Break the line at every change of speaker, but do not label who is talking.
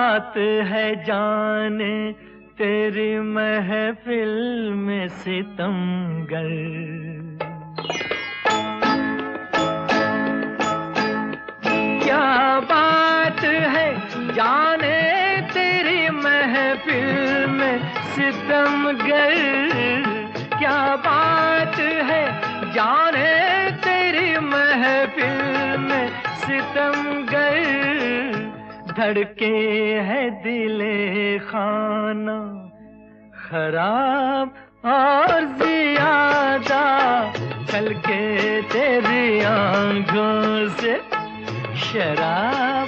बात है जाने तेरी महफिल में सितमगर। क्या बात है जाने तेरी महफिल में सितमगर। क्या बात है जाने तेरी महफिल में सितमगर। धड़के है दिले खाना खराब और ज्यादा, छलके तेरी आंखों से शराब।